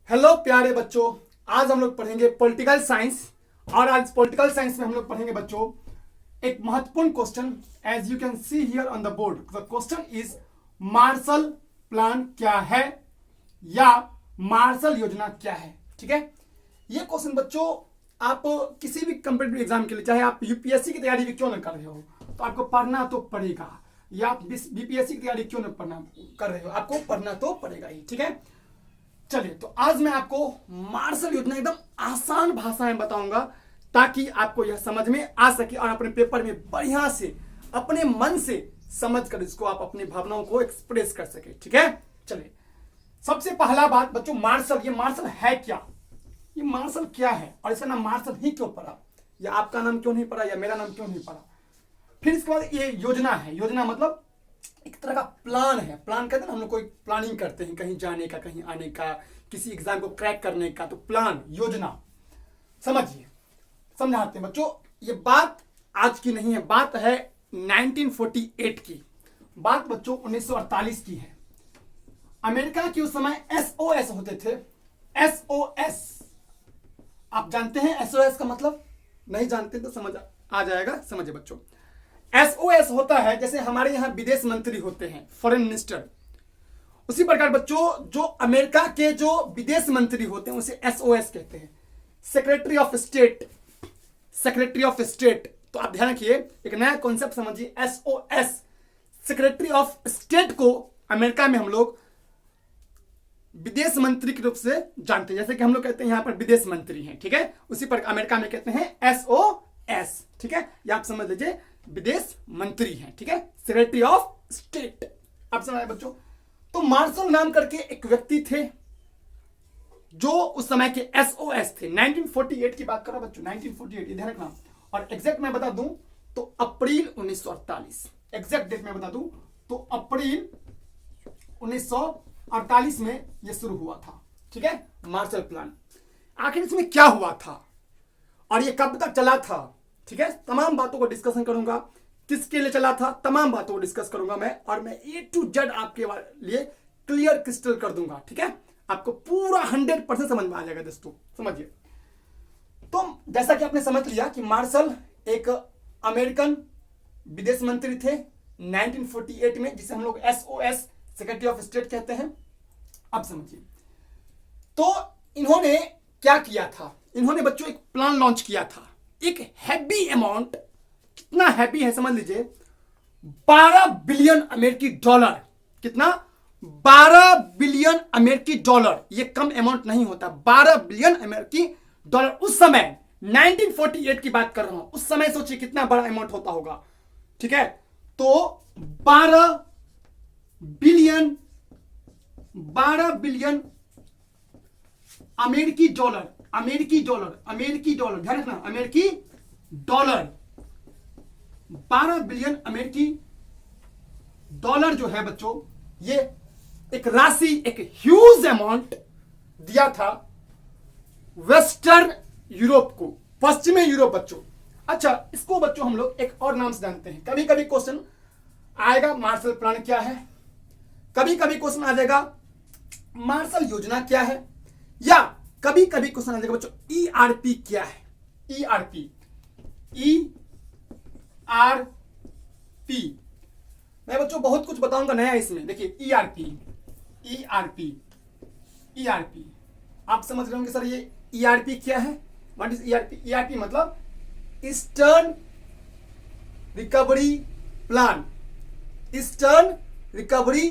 Hello प्यारे बच्चों, आज हम लोग पढ़ेंगे पॉलिटिकल साइंस। और आज पॉलिटिकल साइंस में हम लोग पढ़ेंगे बच्चों एक महत्वपूर्ण question. As you can see here on the board, the question is Marshall plan क्या है या मार्शल योजना क्या है। ठीक है, ये क्वेश्चन बच्चों आप किसी भी कम्पिटिटिव एग्जाम के लिए, चाहे आप यूपीएससी की तैयारी भी क्यों न कर रहे हो, तो आपको पढ़ना तो पड़ेगा। या आप बीपीएससी की तैयारी क्यों न पढ़ना कर रहे हो, आपको पढ़ना तो पड़ेगा ही। ठीक है, चलिए तो आज मैं आपको मार्शल योजना एकदम आसान भाषा में बताऊंगा ताकि आपको यह समझ में आ सके और अपने पेपर में बढ़िया से अपने मन से समझ कर इसको आप अपनी भावनाओं को एक्सप्रेस कर सके। ठीक है, चलिए सबसे पहला बात बच्चों, मार्शल, ये मार्शल है क्या, ये मार्शल क्या है और इसका नाम मार्शल ही क्यों पड़ा, या आपका नाम क्यों नहीं पड़ा, या मेरा नाम क्यों नहीं पड़ा। फिर इसके बाद ये योजना है। योजना मतलब एक तरह का प्लान है। प्लान कहते हैं ना, हम लोग कोई प्लानिंग करते हैं कहीं जाने का, कहीं आने का, किसी एग्जाम को क्रैक करने का, तो प्लान, योजना। समझिए, समझाते हैं बच्चों। ये बात आज की नहीं है, बात है 1948 की। बात बच्चों 1948 की है। अमेरिका के उस समय एसओएस होते थे। एसओएस आप जानते हैं एसओएस का मतलब? नहीं जानते तो समझ आ जाएगा। समझिए बच्चों, एसओएस होता है जैसे हमारे यहां विदेश मंत्री होते हैं, फॉरेन मिनिस्टर, उसी प्रकार बच्चों जो अमेरिका के जो विदेश मंत्री होते हैं उसे एसओएस कहते हैं, secretary of state. Secretary of state, तो आप ध्यान रखिए, एक नया कॉन्सेप्ट समझिए, एसओएस, सेक्रेटरी ऑफ स्टेट को अमेरिका में हम लोग विदेश मंत्री के रूप से जानते हैं। जैसे कि हम लोग कहते हैं यहां पर विदेश मंत्री हैं, ठीक है, उसी पर अमेरिका में कहते हैं एसओएस। ठीक है, ये आप समझ लीजिए, विदेश मंत्री हैं। ठीक है, सेक्रेटरी ऑफ स्टेट। आप समझ बच्चों। तो मार्शल नाम करके एक व्यक्ति थे जो उस समय के एसओएस थे। 1948 की बात कर रहा बच्चों, 1948, ध्यान रखना। और एग्जैक्ट मैं बता दूं तो अप्रैल 1948, एग्जैक्ट डेट मैं बता दूं तो अप्रैल 1948 में यह शुरू हुआ था। ठीक है, मार्शल प्लान। आखिर इसमें क्या हुआ था और यह कब तक चला था, ठीक है, तमाम बातों को डिस्कशन करूंगा। किसके लिए चला था, तमाम बातों को डिस्कस करूंगा मैं, और मैं ए टू जेड आपके लिए क्लियर क्रिस्टल कर दूंगा। ठीक है, आपको पूरा 100% समझ में आ जाएगा दोस्तों। समझिए, तो जैसा कि आपने समझ लिया कि मार्शल एक अमेरिकन विदेश मंत्री थे 1948 में, जिसे हम लोग एसओएस, सेक्रेटरी ऑफ स्टेट कहते हैं। अब समझिए, तो इन्होंने क्या किया था, इन्होंने बच्चों एक प्लान लॉन्च किया था। एक हैवी अमाउंट, कितना हैवी है समझ लीजिए, 12 बिलियन अमेरिकी डॉलर। कितना? 12 बिलियन अमेरिकी डॉलर। ये कम अमाउंट नहीं होता, 12 बिलियन अमेरिकी डॉलर। उस समय 1948 की बात कर रहा हूं, उस समय सोचिए कितना बड़ा अमाउंट होता होगा। ठीक है, तो 12 बिलियन अमेरिकी डॉलर, अमेरिकी डॉलर, अमेरिकी डॉलर, ध्यान रखना, अमेरिकी डॉलर। 12 बिलियन अमेरिकी डॉलर जो है बच्चों, ये एक राशि, एक ह्यूज अमाउंट दिया था वेस्टर्न यूरोप को, पश्चिमी यूरोप बच्चों। अच्छा, इसको बच्चों हम लोग एक और नाम से जानते हैं। कभी कभी क्वेश्चन आएगा मार्शल प्लान क्या है, कभी कभी क्वेश्चन आ जाएगा मार्शल योजना क्या है, या कभी कभी क्वेश्चन आ जाएगा बच्चों ईआरपी क्या है। ईआरपी, ईआरपी मैं बच्चों बहुत कुछ बताऊंगा नया इसमें। देखिए ईआरपी, ईआरपी, ईआरपी आप समझ रहे होंगे सर ये ईआरपी क्या है। What is ERP? ईआरपी मतलब eastern recovery plan. Eastern recovery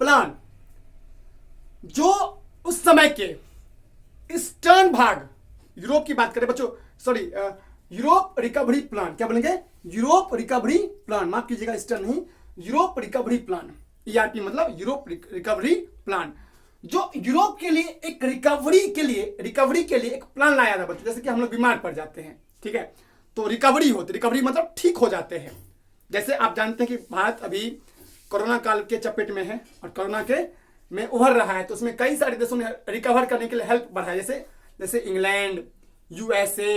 plan, जो उस समय के ईस्टर्न भाग, यूरोप की बात करें बच्चों, सॉरी, यूरोप रिकवरी प्लान, क्या बोलेंगे? यूरोप रिकवरी प्लान, माफ कीजिएगा, ईस्टर्न नहीं, यूरोप रिकवरी प्लान। ईआरपी मतलब यूरोप रिकवरी प्लान, जो यूरोप के लिए एक रिकवरी के लिए एक प्लान लाया था बच्चों। जैसे कि हम लोग बीमार पड़ जाते हैं, ठीक है, तो रिकवरी होती, रिकवरी मतलब ठीक हो जाते हैं। जैसे आप जानते हैं कि भारत अभी कोरोना काल के चपेट में है और कोरोना के में उभर रहा है, तो उसमें कई सारे देशों ने रिकवर करने के लिए हेल्प बढ़ाया, जैसे इंग्लैंड, यूएसए,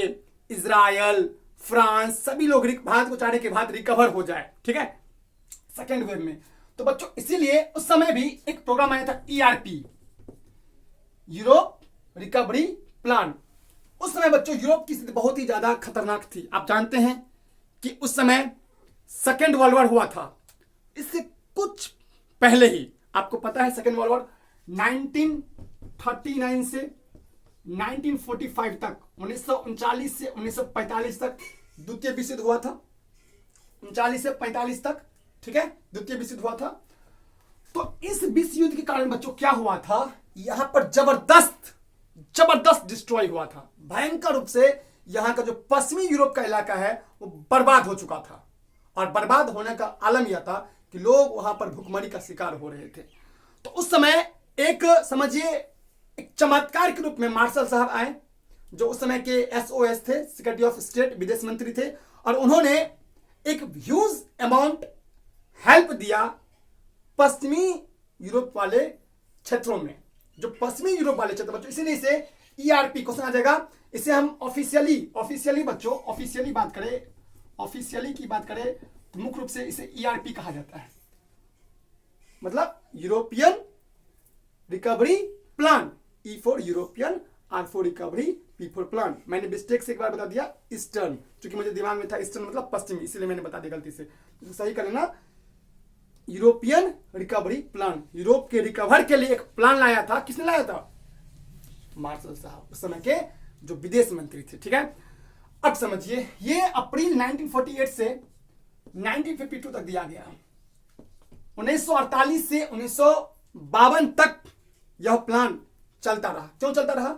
इजराइल, फ्रांस, सभी लोग भारत को चाहने के बाद रिकवर हो जाए, ठीक है, सेकेंड वेव में। तो बच्चों इसीलिए उस समय भी एक प्रोग्राम आया था ईआरपी, यूरोप रिकवरी प्लान। उस समय बच्चों यूरोप की स्थिति बहुत ही ज्यादा खतरनाक थी। आप जानते हैं कि उस समय सेकेंड वर्ल्ड वॉर हुआ था। इससे कुछ पहले ही आपको पता है सेकेंड वर्ल्ड वॉर 1939 से 1945 तक, 1939 से 1945 तक द्वितीय विश्व युद्ध हुआ था। 39 से 45 तक, ठीक है, द्वितीय विश्व युद्ध हुआ था। तो इस विश्व युद्ध के कारण बच्चों क्या हुआ था, यहां पर जबरदस्त डिस्ट्रॉय हुआ था। भयंकर रूप से यहां का जो पश्चिमी यूरोप का इलाका है वो बर्बाद हो चुका था। और बर्बाद होने का आलम यह था कि लोग वहां पर भुखमरी का शिकार हो रहे थे। तो उस समय एक समझिए एक चमत्कार के रूप में मार्शल साहब आए, जो उस समय के SOS थे, सेक्रेटरी ऑफ स्टेट, विदेश मंत्री थे। और उन्होंने एक ह्यूज अमाउंट हेल्प दिया पश्चिमी यूरोप वाले क्षेत्रों में, जो पश्चिमी यूरोप वाले क्षेत्र बच्चों। इसीलिए इसे ERP क्वेश्चन आ जाएगा। इसे हम ऑफिशियली बच्चों ऑफिशियली की बात करें तो मुख्य रूप से इसे ERP कहा जाता है, मतलब European recovery plan. E for European, R for recovery, P for plan. मैंने मिस्टेक से एक बार बता दिया ईस्टर्न, क्योंकि मुझे दिमाग में था ईस्टर्न मतलब पश्चिमी, इसलिए मैंने बता दिया गलती से। तो सही कर लेना, यूरोपियन रिकवरी प्लान। यूरोप के रिकवर के लिए एक प्लान लाया था। किसने लाया था? मार्शल साहब, उस समय के जो विदेश मंत्री थे, ठीक है। अब समझिए, ये अप्रैल 1948 से 1952 तक दिया गया। 1948 से 1952 तक यह प्लान चलता रहा। क्यों चलता रहा?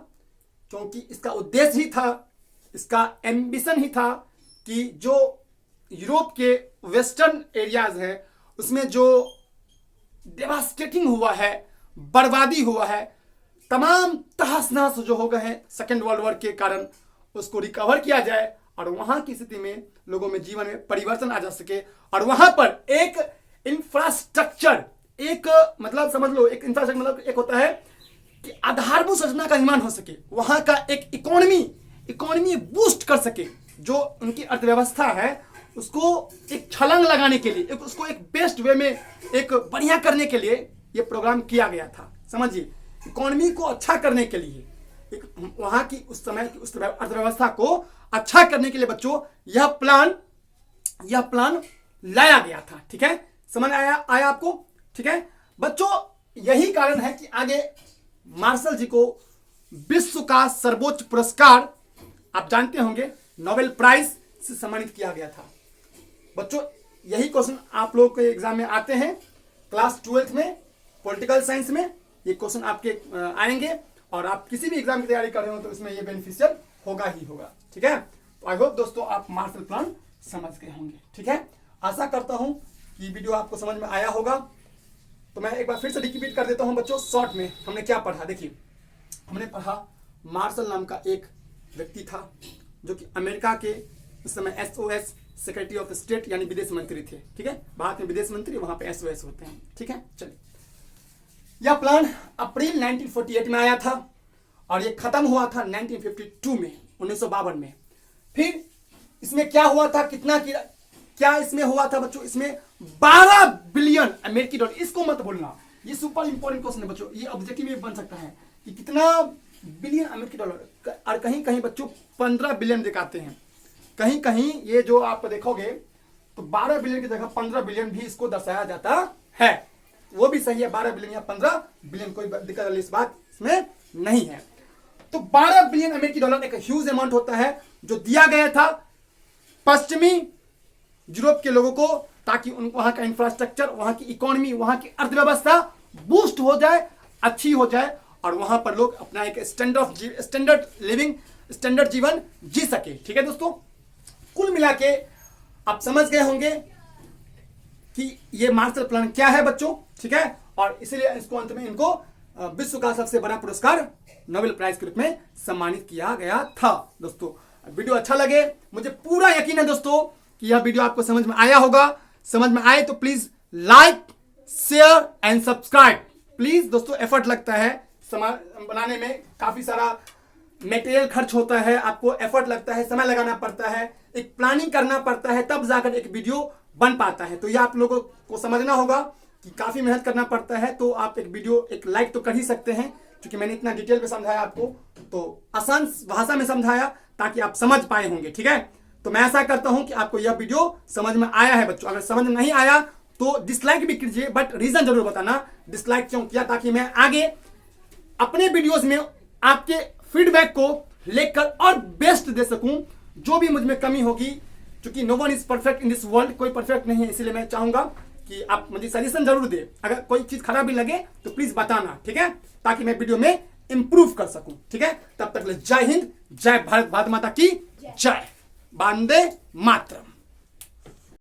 क्योंकि इसका उद्देश्य ही था, इसका एम्बिशन ही था कि जो यूरोप के वेस्टर्न एरियाज है उसमें जो डेवास्टेटिंग हुआ है, बर्बादी हुआ है, तमाम तहस नहस जो हो गए हैं सेकेंड वर्ल्ड वॉर के कारण, उसको रिकवर किया जाए और वहां की स्थिति में लोगों में जीवन में परिवर्तन आ जा सके। और वहां पर एक इंफ्रास्ट्रक्चर, एक मतलब समझ लो, एक इंफ्रास्ट्रक्चर मतलब एक होता है कि आधारभूत संरचना का निर्माण हो सके, वहां का एक इकोनॉमी बूस्ट कर सके, जो उनकी अर्थव्यवस्था है उसको एक छलांग लगाने के लिए, उसको एक बेस्ट वे में एक बढ़िया करने के लिए यह प्रोग्राम किया गया था। समझिए, इकोनॉमी को अच्छा करने के लिए, वहां की उस समय की उस अर्थव्यवस्था को अच्छा करने के लिए बच्चों यह प्लान लाया गया था। ठीक है, समझ आया आपको? ठीक है बच्चों, यही कारण है कि आगे मार्शल जी को विश्व का सर्वोच्च पुरस्कार, आप जानते होंगे, नोबेल प्राइज से सम्मानित किया गया था। बच्चों, यही क्वेश्चन आप लोगों के एग्जाम में आते हैं क्लास 12th में, पॉलिटिकल साइंस में ये क्वेश्चन आपके आएंगे। और आप किसी भी एग्जाम की तैयारी कर रहे हो तो इसमें ये बेनिफिशियल होगा ही होगा। ठीक है, तो आई होप दोस्तों आप मार्शल प्लान समझ गए होंगे। ठीक है, आशा करता हूं कि वीडियो आपको समझ में आया होगा। तो मैं एक बार फिर से रिपीट कर देता हूं बच्चों, शॉर्ट में हमने क्या पढ़ा। देखिए, हमने पढ़ा मार्शल नाम का एक व्यक्ति था जो कि अमेरिका के उस समय SOS सेक्रेटरी ऑफ स्टेट यानी विदेश मंत्री थे। ठीक है, भारत में विदेश मंत्री, वहां पे SOS होते हैं। ठीक है, चलिए, यह प्लान अप्रैल 1948 में आया था और यह खत्म हुआ था 1952 में, 1952 में। फिर इसमें क्या हुआ था, क्या इसमें हुआ था बच्चों? इसमें 12 बिलियन अमेरिकी डॉलर, इसको मत भूलना, ये सुपर इंपॉर्टेंट क्वेश्चन है बच्चों, ये ऑब्जेक्टिव में बन सकता है कि कितना बिलियन अमेरिकी डॉलर। और कहीं कहीं बच्चों 15 बिलियन दिखाते हैं, कहीं कहीं ये जो आप देखोगे तो 12 बिलियन की जगह 15 बिलियन भी इसको दर्शाया जाता है। वो भी सही है, 12 बिलियन या 15 बिलियन, कोई दिक्कत वाली इस बात इसमें नहीं है। तो 12 बिलियन अमेरिकी डॉलर एक ह्यूज अमाउंट होता है जो दिया गया था पश्चिमी यूरोप के लोगों को, ताकि वहां का इंफ्रास्ट्रक्चर, वहां की इकोनॉमी, वहां की अर्थव्यवस्था बूस्ट हो जाए, अच्छी हो जाए और वहां पर लोग अपना एक स्टैंडर्ड जीवन जी सके। ठीक है दोस्तों, कुल मिला के आप समझ गए होंगे कि ये मार्शल प्लान क्या है बच्चों। ठीक है, और इसलिए इसको अंत में इनको विश्व का सबसे बड़ा पुरस्कार नोबेल प्राइज के रूप में सम्मानित किया गया था। दोस्तों, वीडियो अच्छा लगे, मुझे पूरा यकीन है दोस्तों कि यह वीडियो आपको समझ में आया होगा। समझ में आए तो please like, share and subscribe. Please दोस्तों, एफर्ट लगता है सामान बनाने में, काफी सारा मटेरियल खर्च होता है, आपको एफर्ट लगता है, समय लगाना पड़ता है, एक प्लानिंग करना पड़ता है, तब जाकर एक वीडियो बन पाता है। तो यह आप लोगों को समझना होगा कि काफी मेहनत करना पड़ता है। तो आप एक वीडियो, एक लाइक तो कर ही सकते हैं, क्योंकि मैंने इतना डिटेल में समझाया आपको, तो आसान भाषा में समझाया ताकि आप समझ पाए होंगे। ठीक है, तो मैं ऐसा करता हूं कि आपको यह वीडियो समझ में आया है बच्चों। अगर समझ में नहीं आया तो डिसलाइक भी कीजिए, बट रीजन जरूर बताना डिसलाइक क्यों किया, ताकि मैं आगे अपने वीडियोस में आपके फीडबैक को लेकर और बेस्ट दे सकूं। जो भी मुझ में कमी होगी, क्योंकि no one is perfect in this world, कोई परफेक्ट नहीं है, इसलिए मैं चाहूंगा कि आप मुझे सजेशन जरूर दे। अगर कोई चीज खराब भी लगे तो प्लीज बताना, ठीक है, ताकि मैं वीडियो में इंप्रूव कर सकूं। ठीक है, तब तक जय हिंद, जय भारत, भारत माता की जय, वंदे मातरम।